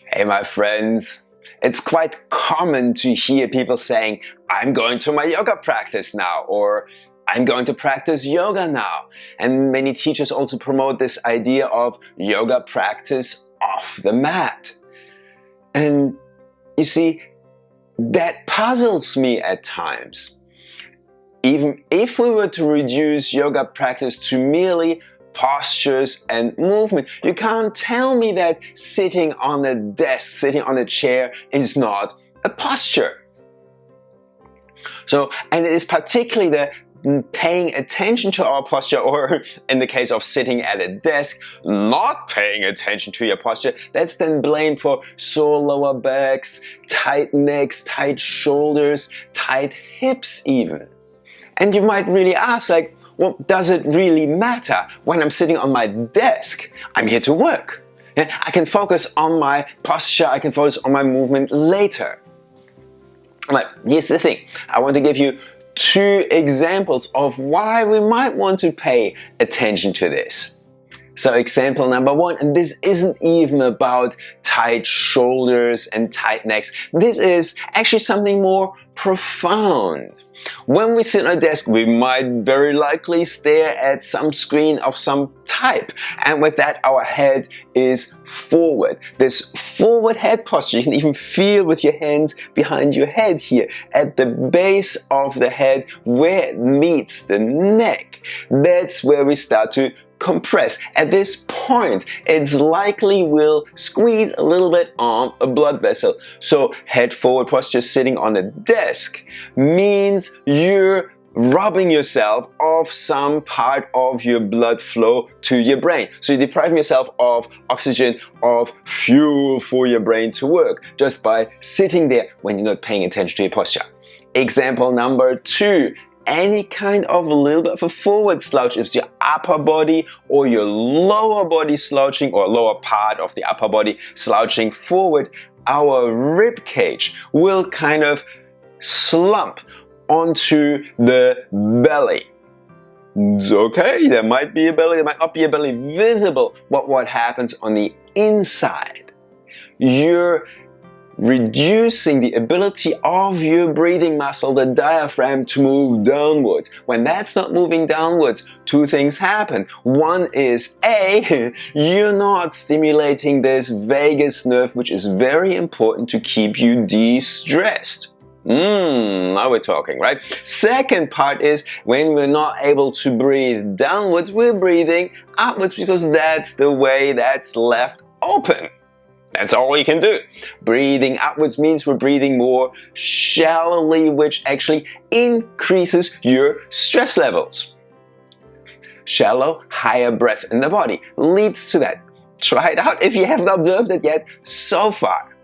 Hey my friends, it's quite common to hear people saying, I'm going to my yoga practice now, or I'm going to practice yoga now. And many teachers also promote this idea of yoga practice off the mat. And you see, that puzzles me at times. Even if we were to reduce yoga practice to merely postures and movement, you can't tell me that sitting on a desk, sitting on a chair is not a posture. And it is particularly the paying attention to our posture, or in the case of sitting at a desk, not paying attention to your posture, that's then blamed for sore lower backs, tight necks, tight shoulders, tight hips even. And you might really ask, like, well, does it really matter when I'm sitting on my desk? I'm here to work. I can focus on my posture, I can focus on my movement later. But here's the thing, I want to give you two examples of why we might want to pay attention to this. So example number one, and this isn't even about tight shoulders and tight necks. This is actually something more profound. When we sit on a desk, we might very likely stare at some screen of some type. And with that, our head is forward. This forward head posture, you can even feel with your hands behind your head here, at the base of the head where it meets the neck. That's where we start to compress. At this point, it's likely we'll squeeze a little bit on a blood vessel. So head forward posture sitting on a desk means you're robbing yourself of some part of your blood flow to your brain. So you're depriving yourself of oxygen, of fuel for your brain to work just by sitting there when you're not paying attention to your posture. Example number two. Any kind of a little bit of a forward slouch, if it's your upper body or your lower body slouching, or lower part of the upper body slouching forward, our rib cage will kind of slump onto the belly. It's okay, there might be a belly, there might not be a belly visible, but what happens on the inside? You're reducing the ability of your breathing muscle, the diaphragm, to move downwards. When that's not moving downwards, two things happen. One is A, you're not stimulating this vagus nerve, which is very important to keep you de-stressed. Now we're talking, right? Second part is, when we're not able to breathe downwards, we're breathing upwards, because that's the way that's left open. That's all we can do. Breathing upwards means we're breathing more shallowly, which actually increases your stress levels. Shallow, higher breath in the body leads to that. Try it out if you haven't observed it yet so far.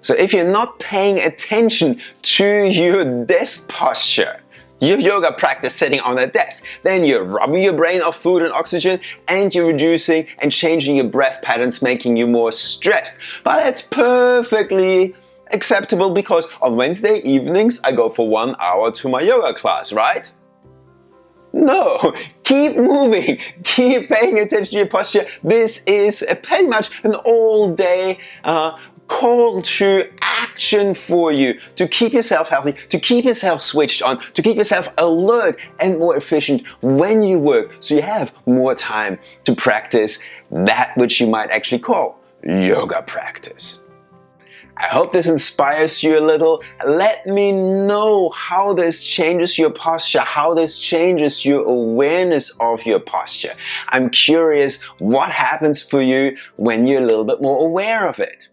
So if you're not paying attention to your desk posture, your yoga practice sitting on a desk, then you're robbing your brain of food and oxygen, and you're reducing and changing your breath patterns, making you more stressed. But that's perfectly acceptable, because on Wednesday evenings I go for 1 hour to my yoga class, right? No, keep moving, keep paying attention to your posture. This is pretty much an all-day call to action for you, to keep yourself healthy, to keep yourself switched on, to keep yourself alert and more efficient when you work, so you have more time to practice that which you might actually call yoga practice. I hope this inspires you a little. Let me know how this changes your posture, how this changes your awareness of your posture. I'm curious what happens for you when you're a little bit more aware of it.